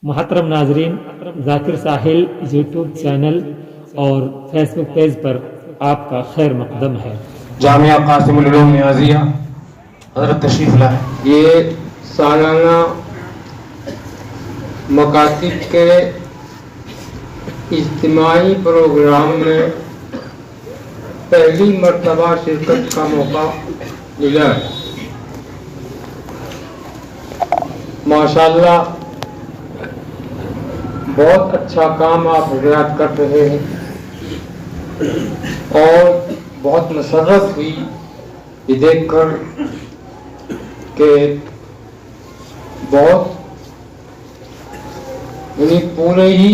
محترم ناظرین، ذاکر ساحل YouTube channel اور فیس بک پیج پر آپ کا خیر مقدم ہے۔ جامعہ قاسم العلوم نیازیہ حضرت تشریف لائے۔ یہ سالانہ مکاتب کے اجتماعی پروگرام میں پہلی مرتبہ شرکت کا موقع ملا ہے۔ ماشاءاللہ بہت اچھا کام آپ حضرات کر رہے ہیں اور بہت مسرت ہوئی یہ دیکھ کر کہ بہت یعنی پورے ہی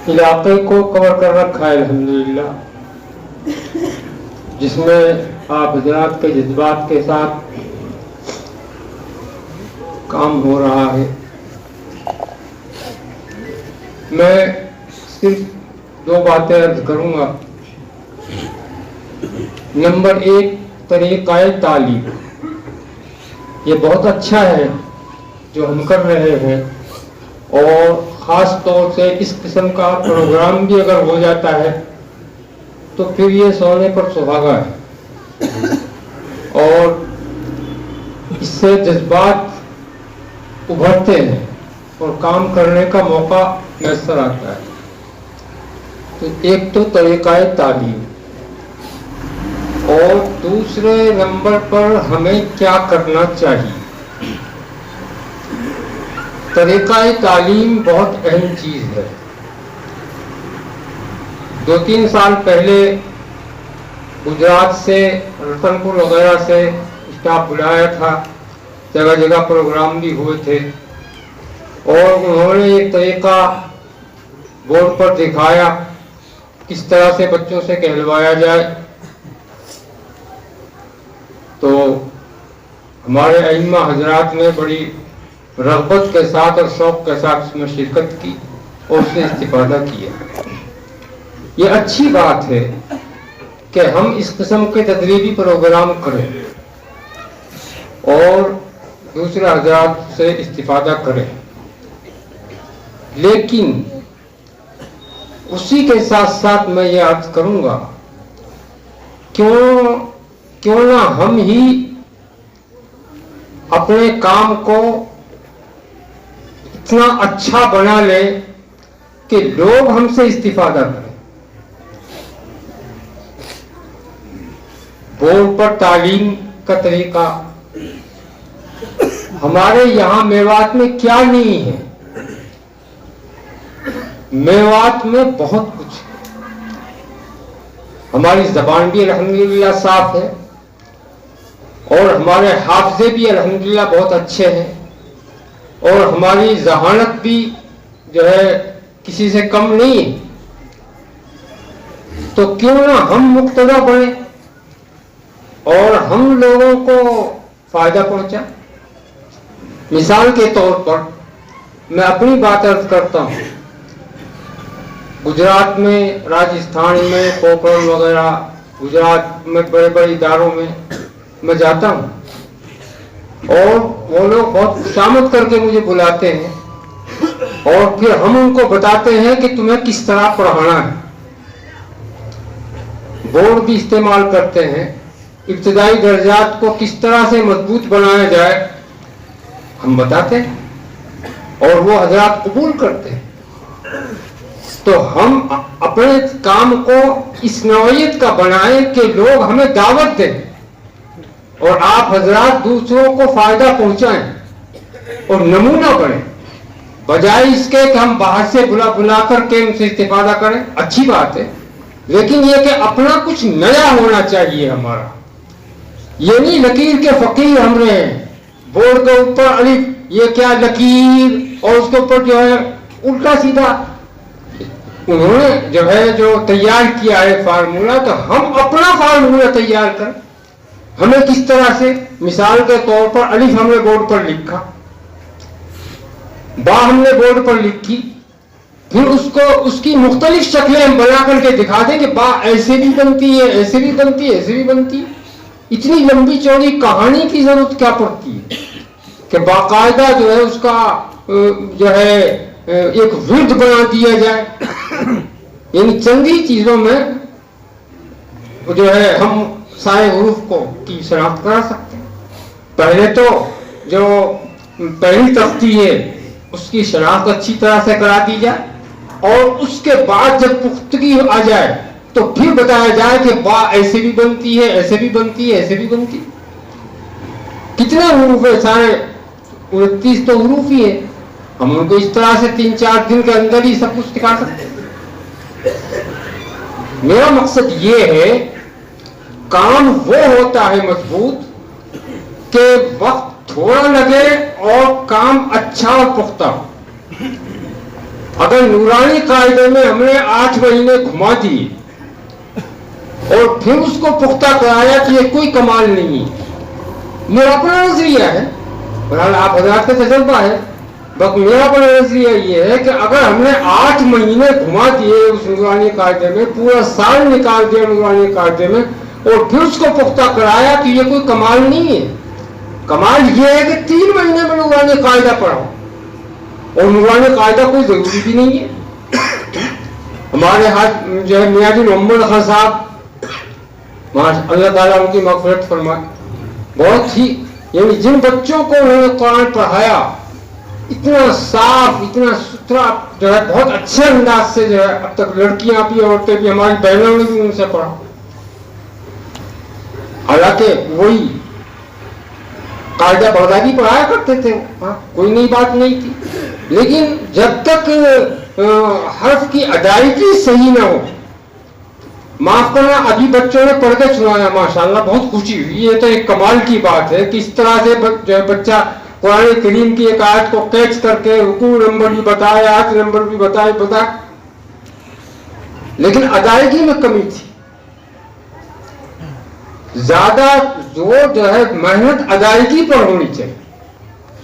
علاقے کو کور کر رکھا ہے الحمدللہ، جس میں آپ حضرات کے جذبات کے ساتھ کام ہو رہا ہے۔ میں صرف دو باتیں عرض کروں گا۔ نمبر ایک، طریقہ تعلیم یہ بہت اچھا ہے جو ہم کر رہے ہیں، اور خاص طور سے اس قسم کا پروگرام بھی اگر ہو جاتا ہے تو پھر یہ سونے پر سہاگا ہے اور اس سے جذبات ابھرتے ہیں اور کام کرنے کا موقع میسر آتا ہے۔ تو ایک تو طریقہ تعلیم، اور دوسرے نمبر پر ہمیں کیا کرنا چاہیے۔ طریقہ تعلیم بہت اہم چیز ہے۔ 2-3 سال پہلے گجرات سے، رتن پور وغیرہ سے اسٹاف بلایا تھا، جگہ جگہ پروگرام بھی ہوئے تھے، اور انہوں نے ایک طریقہ بورڈ پر دکھایا کس طرح سے بچوں سے کہلوایا جائے۔ تو ہمارے ائمہ حضرات نے بڑی رغبت کے ساتھ اور شوق کے ساتھ اس میں شرکت کی اور اس سے استفادہ کیا۔ یہ اچھی بات ہے کہ ہم اس قسم کے تدریبی پروگرام کریں اور دوسرے حضرات سے استفادہ کریں، لیکن اسی کے ساتھ ساتھ میں یہ عرض کروں گا، کیوں نہ ہم ہی اپنے کام کو اتنا اچھا بنا لیں کہ لوگ ہم سے استفادہ کریں۔ بورڈ پر تعلیم کا طریقہ ہمارے یہاں میوات میں کیا نہیں ہے؟ میوات میں بہت کچھ ہے۔ ہماری زبان بھی الحمدللہ صاف ہے اور ہمارے حافظے بھی الحمدللہ بہت اچھے ہیں، اور ہماری ذہانت بھی جو ہے کسی سے کم نہیں ہے۔ تو کیوں نہ ہم مقتدی بنیں اور ہم لوگوں کو فائدہ پہنچائیں۔ مثال کے طور پر میں اپنی بات عرض کرتا ہوں۔ گجرات میں، راجستھان میں، پوکھرن وغیرہ گجرات میں بڑے بڑے اداروں میں جاتا ہوں، اور وہ لوگ بہت خوشامد کر کے مجھے بلاتے ہیں، اور پھر ہم ان کو بتاتے ہیں کہ تمہیں کس طرح پڑھانا ہے۔ بورڈ بھی استعمال کرتے ہیں، ابتدائی درجات کو کس طرح سے مضبوط بنایا جائے ہم بتاتے ہیں، اور وہ حضرات قبول کرتے ہیں۔ تو ہم اپنے کام کو اس نوعیت کا بنائیں کہ لوگ ہمیں دعوت دیں اور آپ حضرات دوسروں کو فائدہ پہنچائیں اور نمونہ بنیں، بجائے اس کے کہ ہم باہر سے بلا کر کے ان سے استفادہ کریں۔ اچھی بات ہے، لیکن یہ کہ اپنا کچھ نیا ہونا چاہیے ہمارا۔ یہ نہیں لکیر کے فقیر ہم رہے ہیں، بورڈ کے اوپر الف، یہ کیا لکیر، اور اس کے اوپر جو ہے الٹا سیدھا انہوں نے جو ہے جو تیار کیا ہے فارمولہ، تو ہم اپنا فارمولہ تیار کریں۔ ہمیں کس طرح سے، مثال کے طور پر الف ہم نے بورڈ پر لکھا، با ہم نے بورڈ پر لکھی، پھر اس کی مختلف شکلیں ہم بنا کر کے دکھا دیں کہ با ایسے بھی بنتی ہے، ایسے بھی بنتی ہے، ایسے بھی بنتی ہے۔ اتنی لمبی چوڑی کہانی کی ضرورت کیا پڑتی ہے کہ باقاعدہ جو ہے اس کا जो है एक विरध बना दिया जाए। इन चंद ही चीजों में जो है हम सारे हुरूफ को की शनाख्त करा सकते हैं। पहले तो जो पहली तख्ती है उसकी शनाख्त अच्छी तरह से करा दी जाए, और उसके बाद जब पुख्तगी आ जाए तो फिर बताया जाए कि बा ऐसे भी बनती है, ऐसे भी बनती है, ऐसे भी बनती है। कितने हुरूफ है? सारे 29 तो हुरूफ ही है। हम उनको इस तरह से 3-4 दिन के अंदर ही सब कुछ सिखा सकते हैं। मेरा मकसद ये है, काम वो होता है मजबूत कि वक्त थोड़ा लगे और काम अच्छा और पुख्ता। अगर नूरानी कायदे में हमने 8 महीने घुमा दिए और फिर उसको पुख्ता कराया कि ये कोई कमाल नहीं है, मेरा अपना नजरिया है, बहरहाल आप हजरात का तजर्बा है, बस मेरा अपना नजरिया ये है कि अगर हमने 8 महीने घुमा दिए उस नूरानी कायदे में, पूरा साल निकाल दिया नूरानी कायदे में, और फिर उसको पुख्ता कराया कि ये कोई कमाल नहीं है। कमाल ये है कि 3 महीने में नूरानी कायदा पढ़ाओ, और नूरानी कायदा कोई जरूरी भी नहीं है। हमारे हाथ जो है मियाँ जी मोहम्मद खान साहब, अल्लाह ताला उनकी मग़फ़िरत फरमाए, बहुत ही यानी जिन बच्चों को उन्होंने कुरान पढ़ाया, इतना साफ, इतना सुथरा, जो है बहुत अच्छे अंदाज से, जो है अब तक लड़कियां भी औरतें भी, हमारी बहनों ने भी उनसे पढ़ा। हालांकि वही कायदा बगदादी पढ़ाया करते थे, कोई नई बात नहीं थी, लेकिन जब तक हर्फ की अदायगी सही ना हो, माफ करना, अभी बच्चों ने पढ़ के सुनाया, माशाल्लाह बहुत खुशी हुई। ये तो एक कमाल की बात है कि इस तरह से जो है बच्चा कुरान करीम की एक आयत को कैच करके रुकू नंबर भी बताए, आयत नंबर भी बताए, लेकिन अदायगी में कमी थी। ज्यादा जोर जो है मेहनत अदायगी पर होनी चाहिए,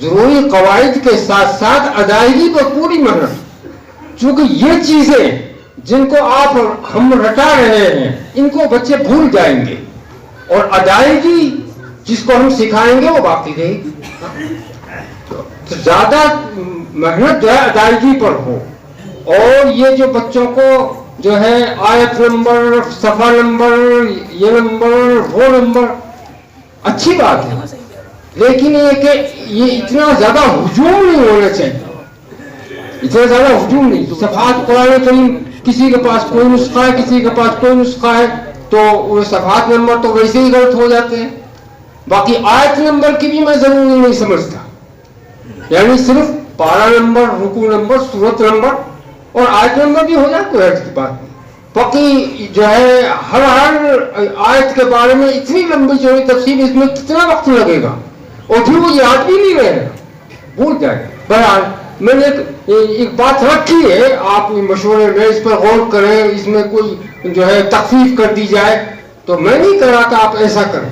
जरूरी कवायद के साथ साथ अदायगी पर पूरी मेहनत, क्योंकि ये चीजें जिनको आप हम रटा रहे हैं इनको बच्चे भूल जाएंगे, और अदायगी जिसको हम सिखाएंगे वो बाकी रहेगी। तो ज्यादा मेहनत जो है अदायगी पर हो, और ये जो बच्चों को जो है आयत नंबर, सफा नंबर, ये नंबर, वो नंबर, अच्छी बात है, लेकिन ये कि ये इतना ज्यादा हुजूम नहीं होना चाहिए, इतना ज्यादा हुजूम नहीं। सफात कुरान करीम किसी के पास कोई नुस्खा है, किसी के पास कोई नुस्खा है, तो वो सफात नंबर तो वैसे ही गलत हो जाते हैं। बाकी आयत नंबर की भी मैं जरूरी नहीं समझता, यानी सिर्फ पारा नंबर, रुकू नंबर, सूरत नंबर और आयत नंबर भी हो जाए, कोई हर्ज की बात नहीं। बाकी जो है हर आयत के बारे में इतनी लंबी चौड़ी तफसील, इसमें कितना वक्त लगेगा, और फिर वो याद भी नहीं रहेगा, भूल जाए। बहरहाल मैंने एक बात रखी है, आप मशवरे में इस पर गौर करें, इसमें कोई जो है तखफीफ कर दी जाए, तो मैं नहीं कह रहा था आप ऐसा करें,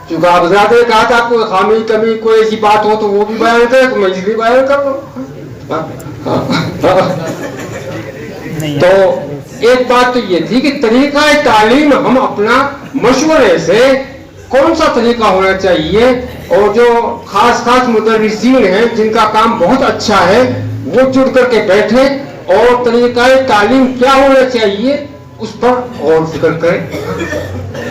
क्योंकि आप ज्यादा ने कहा था कोई खामी कमी कोई ऐसी बात हो तो वो भी बयान करें, तो मैं इसलिए बयान कर रहा हूँ। तो एक बात तो ये थी कि तरीका तालीम हम अपना मशवरे से कौन सा तरीका होना चाहिए, और जो खास मुदर्रिसीन हैं जिनका काम बहुत अच्छा है वो जुड़ करके बैठे और तरीका तालीम क्या होना चाहिए उस पर गौर फिक्र करें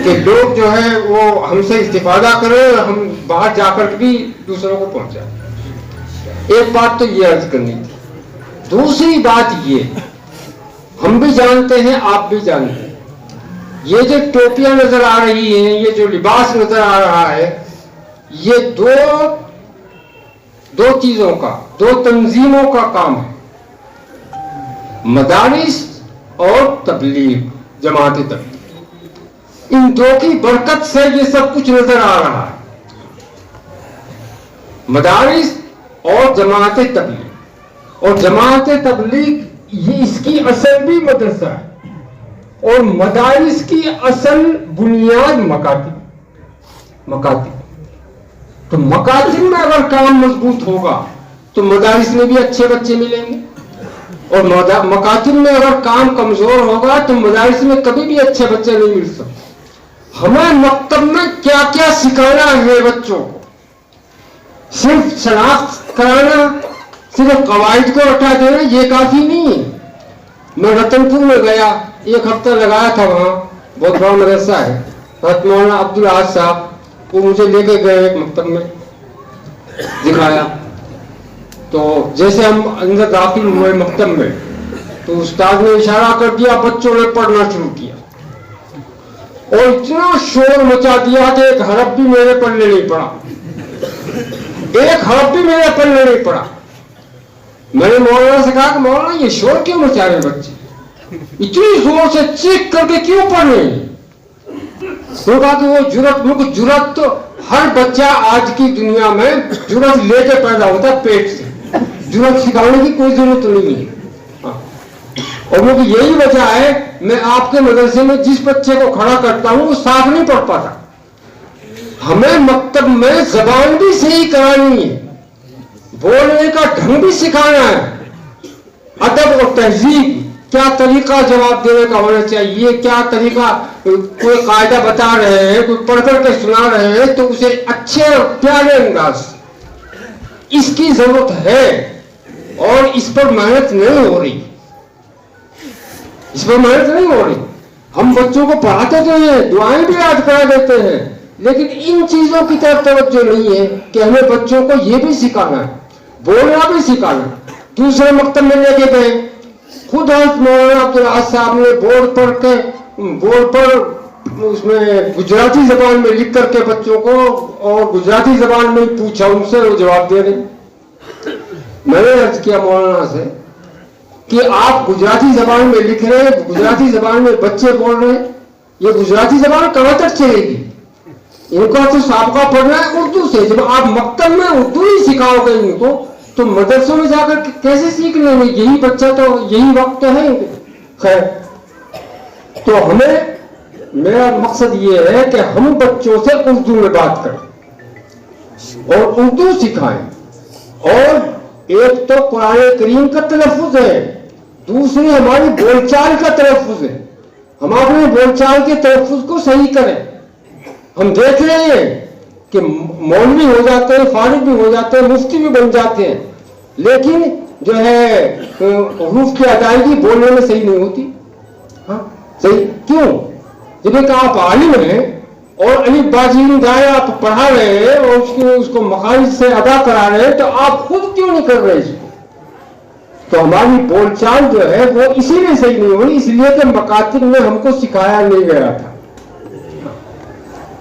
कि लोग जो है वो हमसे इस्तिफादा करें और हम बाहर जाकर भी दूसरों को पहुंचाएं। एक बात तो ये अर्ज करनी थी। दूसरी बात ये, हम भी जानते हैं, आप भी जानते हैं, ये जो टोपियां नजर आ रही हैं, ये जो लिबास नजर आ रहा है, ये दो चीजों का, दो तंजीमों का काम है, मदारिस और तबलीग, जमात तबलीग। इन दो की बरकत से ये सब कुछ नजर आ रहा है, मदारिस और जमात तबलीग। और जमात तबलीग ये इसकी असल भी मदरसा है, और मदारिस की असल बुनियाद मकातिब। तो मकातिब में अगर काम मजबूत होगा तो मदारिस में भी अच्छे बच्चे मिलेंगे, और मकातिब में अगर काम कमजोर होगा तो मदारिस में कभी भी अच्छे बच्चे नहीं मिल सकते। हमें मकतब में क्या क्या सिखाना है बच्चों को, सिर्फ शनाख्त कराना सिर्फ कवायद को हटा देना ये काफी नहीं है। मैं रतनपुर में गया, 1 हफ्ता लगाया था वहाँ, बहुत बड़ा मदरसा है। हज़रत मौलाना अब्दुल अहद साहब वो मुझे लेके गए एक मकतब में, दिखाया। तो जैसे हम अंदर दाखिल हुए मकतब में, तो उस्ताद ने इशारा कर दिया, बच्चों ने पढ़ना शुरू किया और इतना शोर मचा दिया कि एक हरफ भी मेरे पढ़ने नहीं पड़ा, एक हरफ भी मेरे पढ़ने नहीं पड़ा। मैंने मौलाना से कहा कि मौलाना ये शोर क्यों मचा रहे बच्चे, इतनी जोर से चीख करके क्यों पढ़ रहे हैं? तो कहा कि वो जुरत तो हर बच्चा आज की दुनिया में जुरत लेके पैदा होता है पेट से, जुरत सिखाने की कोई जरूरत नहीं है। और मुझे यही वजह है मैं आपके मदरसे में जिस बच्चे को खड़ा करता हूं वो साफ नहीं पढ़ पाता। हमें मकतब में जबान भी सही करानी है, बोलने का ढंग भी सिखाना है, अदब और तहजीब, क्या तरीका जवाब देने का होना चाहिए, क्या तरीका, कोई कायदा बता रहे हैं, कोई पढ़ करके सुना रहे हैं तो उसे अच्छे और प्यारे अंदाज, इसकी जरूरत है। और इस पर मेहनत नहीं हो रही, इस पर मेहनत नहीं हो रही। हम बच्चों को पढ़ाते तो हैं, दुआएं भी याद करा देते हैं, लेकिन इन चीजों की तरफ तवज्जो नहीं है कि हमें बच्चों को ये भी सिखाना है, बोलना भी सिखाना है। दूसरे मकतब में लेके गए, खुद हज़रत मौलाना अब्दुल अहद साहब ने बोर्ड पर उसमें गुजराती जबान में लिख करके बच्चों को, और गुजराती जबान में पूछा उनसे, वो जवाब दे रहे। मैंने अर्ज किया मौलाना से कि आप गुजराती जबान में लिख रहे हैं, गुजराती जबान में बच्चे बोल रहे हैं, ये गुजराती जबान कहाँ तक चलेगी? इनका तो साबका पढ़ना है उर्दू से। जब आप मकतब में उर्दू ही सिखाओगे इनको तो मदरसों में जाकर कैसे सीख लेंगे? यही बच्चा तो, यही वक्त तो है। खैर, तो हमें, मेरा मकसद ये है कि हम बच्चों से उर्दू में बात करें और उर्दू सिखाएं। और एक तो कुरान करीम का तलफ़ुज़ है, दूसरी हमारी बोलचाल का तलफ़ुज़ है। हम अपने बोलचाल के तलफ़ुज़ को सही करें। हम देख रहे हैं कि मौलवी हो जाते हैं, फारिग भी हो जाते हैं, मुफ्ती भी बन जाते हैं, लेकिन जो है हुरूफ की अदायगी बोलने में सही नहीं होती। हाँ सही क्यों? जब एक आप आलिम हैं और अली बाजीन गाय आप पढ़ा रहे हैं और उसको मखारिज से अदा करा रहे हैं, तो आप खुद क्यों नहीं कर रहे इसको? तो हमारी बोलचाल जो है वो इसीलिए सही नहीं हुई, इसलिए कि मकातिब में हमको सिखाया नहीं गया था।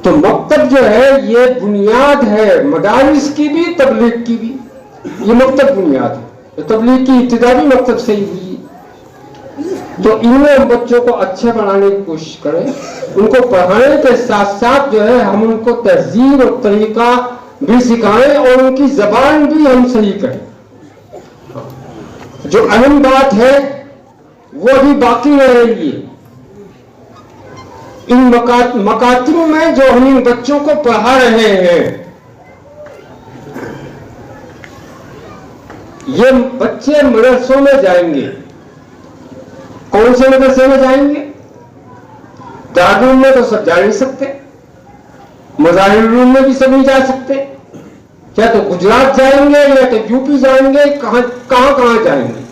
तो मकतब जो है ये बुनियाद है मदारिस की भी, तबलीग की भी। ये मकतब बुनियाद है, तो तबलीग की इब्तिदा भी मकतब से ही हुई। तो इनमें हम बच्चों को अच्छे बनाने की कोशिश करें, उनको पढ़ाने के साथ साथ जो है हम उनको तहजीब और तरीका भी सिखाएं और उनकी जबान भी हम सही करें। जो अहम बात है वो अभी बाकी रह रही है। इन मकातिब में जो हम इन बच्चों को पढ़ा रहे हैं, ये बच्चे मदरसों में जाएंगे। कौन से मदरसे में जाएंगे? दारुल में तो सब जा नहीं सकते, मज़ाहिरुल उलूम में भी सब नहीं जा सकते। क्या तो गुजरात जाएंगे या तो यूपी जाएंगे, कहां जाएंगे?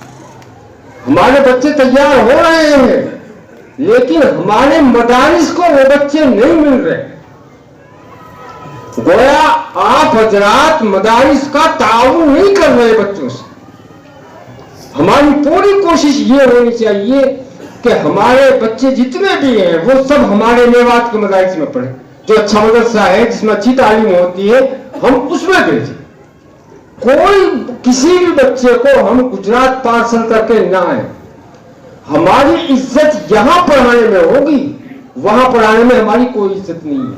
हमारे बच्चे तैयार हो रहे हैं, लेकिन हमारे मदारिस को वो बच्चे नहीं मिल रहे। गोया आप हजरात मदारिस का ताउन नहीं कर रहे बच्चों से। हमारी पूरी कोशिश ये होनी चाहिए कि हमारे बच्चे जितने भी हैं वो सब हमारे मेवात के मदारिस में पढ़े। जो अच्छा मदरसा है जिसमें अच्छी तालीम होती है हम उसमें भेजें। कोई किसी भी बच्चे को हम गुजरात पार्सल करके ना आए। हमारी इज्जत यहां पढ़ाने में होगी, वहां पढ़ाने में हमारी कोई इज्जत नहीं है।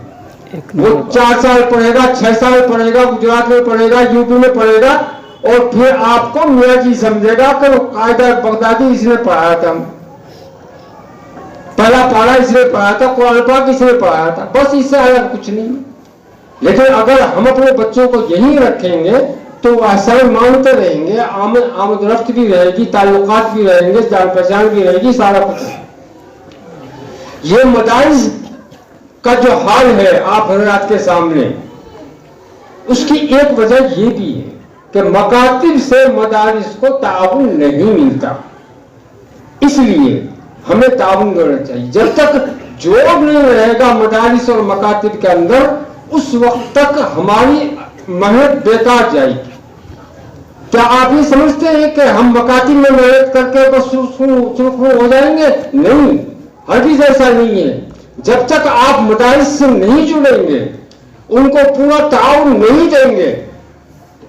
वो 4 साल पढ़ेगा, 6 साल पढ़ेगा, गुजरात में पढ़ेगा, यूपी में पढ़ेगा, और फिर आपको मियाँ जी समझेगा कि वो कायदा बगदादी इसने पढ़ाया था, पहला पारा इसने पढ़ाया था, कुरान पाक इसने पढ़ाया था, बस इससे अलग कुछ नहीं। लेकिन अगर हम अपने बच्चों को यही रखेंगे तो आसान मानते रहेंगे, आमद रफ्त भी रहेगी, ताल्लुकात भी रहेंगे, जान पहचान भी रहेगी, सारा कुछ। ये मदारिस का जो हाल है आप हजरात के सामने, उसकी एक वजह ये भी है کہ مکاتب سے مدارس کو تعاون نہیں ملتا، اس لیے ہمیں تعاون کرنا چاہیے. جب تک جوڑ نہیں رہے گا مدارس اور مکاتب کے اندر، اس وقت تک ہماری محنت بیکار جائے گی. کیا آپ یہ سمجھتے ہیں کہ ہم مکاتب میں محنت کر کے بس سرخرو ہو جائیں گے؟ نہیں، ہرگز ایسا نہیں ہے. جب تک آپ مدارس سے نہیں جڑیں گے، ان کو پورا تعاون نہیں دیں گے،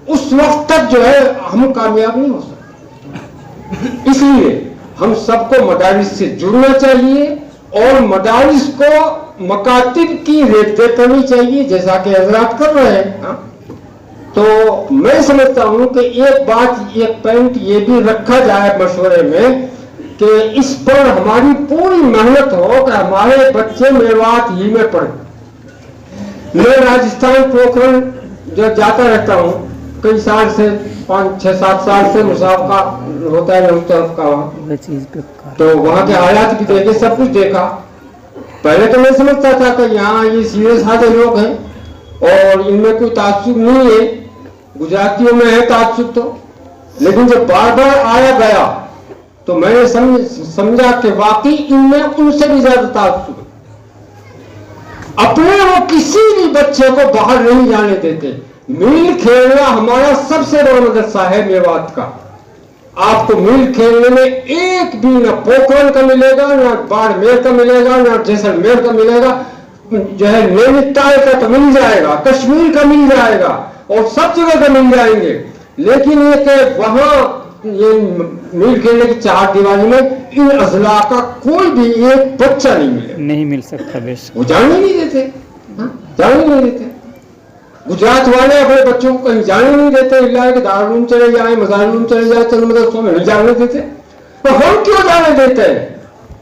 اس وقت تک جو ہے ہم کامیاب نہیں ہو سکتے. اس لیے ہم سب کو مدارس سے جڑنا چاہیے اور مدارس کو مکاتب کی ریٹ دے کرنی چاہیے، جیسا کہ حضرات کر رہے ہیں. تو میں سمجھتا ہوں کہ ایک بات، ایک پوائنٹ یہ بھی رکھا جائے مشورے میں کہ اس پر ہماری پوری محنت ہو کہ ہمارے بچے میوات ہی میں پڑھیں. میں راجستھان پوکھرن جو جاتا رہتا ہوں کئی سال سے، 5-6-7 سال سے مسابقہ ہوتا ہے مختلف کا وہاں، تو وہاں کے حالات بھی دیکھے، سب کچھ دیکھا. پہلے تو میں سمجھتا تھا کہ یہاں یہ سیدھے سادے لوگ ہیں اور ان میں کوئی تعصب نہیں ہے، گجراتیوں میں ہے تعصب تو. لیکن جب بار بار آیا گیا تو میں نے سمجھا کہ واقعی ان میں ان سے بھی زیادہ تعصب ہے. اپنے وہ کسی بھی بچے کو باہر نہیں جانے دیتے. میل کھیلنا ہمارا سب سے بڑا مدرسہ ہے میوات کا. آپ کو میل کھیلنے میں ایک بھی نہ پوکھرن کا ملے گا، نہ باڑمیر کا ملے گا، نہ جیسلمیر کا ملے گا، جو ہے نینیتال کا تو مل جائے گا، کشمیر کا مل جائے گا اور سب جگہ کا مل جائیں گے. لیکن یہ کہ وہاں یہ میل کھیلنے کی چار دیواری میں ان اضلاع کا کوئی بھی ایک بچہ نہیں مل سکتا. وہ جانے نہیں دیتے، جانے نہیں دیتے. گجرات والے اپنے بچوں کو کہیں جانے نہیں دیتے، اللہ کے دارالعلوم چلے جائیں، مدارالعلوم چلے جائیں، چند مدرسوں میں نہیں جانے دیتے. تو ہم کیوں جانے دیتے ہیں؟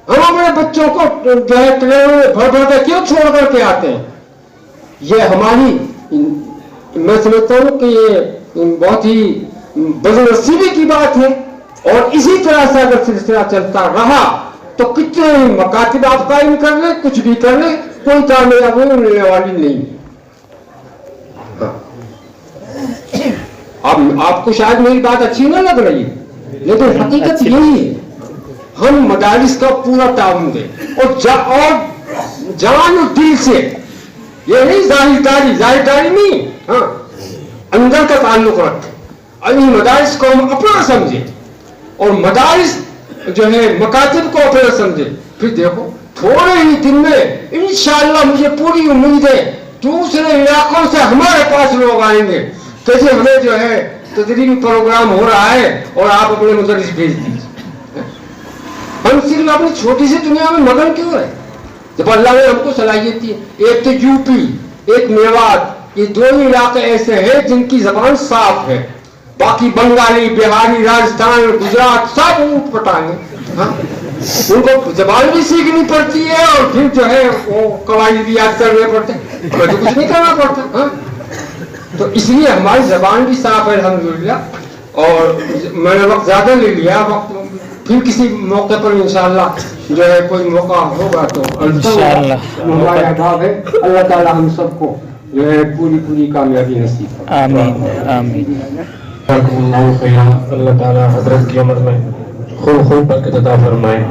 ہم اپنے بچوں کو جو ہے ٹرینوں میں بھر بھر کے کیوں چھوڑ کر کے آتے ہیں؟ یہ ہماری، میں سمجھتا ہوں کہ یہ بہت ہی بدنصیبی کی بات ہے. اور اسی طرح سے اگر سلسلہ چلتا رہا تو کتنے مکاتب آپ قائم کر لیں، کچھ بھی کر لیں، کوئی کامیابی ملنے والی نہیں. آپ کو شاید میری بات اچھی نہ لگ رہی، لیکن حقیقت یہی ہے. ہم مدارس کا پورا تعاون دیں اور جان و دل سے، یہ نہیں ظاہر داری نہیں، ہاں اندر کا تعلق رکھیں. ان مدارس کو ہم اپنا سمجھیں اور مدارس جو ہے مکاتب کو اپنا سمجھیں. پھر دیکھو تھوڑے ہی دن میں انشاءاللہ مجھے پوری امید ہے دوسرے علاقوں سے ہمارے پاس لوگ آئیں گے کہ جی ہمیں جو ہے تدریبی پروگرام ہو رہا ہے اور آپ اپنے مدرس بھیج دیجیے. ہم صرف اپنی چھوٹی سی دنیا میں مگن کیوں ہے جب اللہ نے ہم کو صلاحیت دی؟ ایک تو یو پی، ایک میوات، یہ دونوں علاقے ایسے ہیں جن کی زبان صاف ہے. باقی بنگالی، بہاری، راجستھان، گجرات سب اونٹ پٹائیں گے. ان کو زبان بھی سیکھنی پڑتی ہے اور پھر جو ہے وہ قواعد بھی یاد کرنے پڑتے ہیں، ہمیں تو کچھ نہیں کرنا پڑتا. تو اس لیے ہماری زبان بھی صاف ہے الحمدللہ. اور میں نے وقت زیادہ لے لیا، وقت پھر کسی موقع پر انشاءاللہ جو ہے کوئی موقع ہوگا تو انشاءاللہ ہمارا احباب ہے. اللہ تعالی ہم سب کو جو ہے پوری کامیابی نصیب فرمائے. آمین آمین. اللہ تعالی حضرت کی عمر میں خوب برکت عطا فرمائے.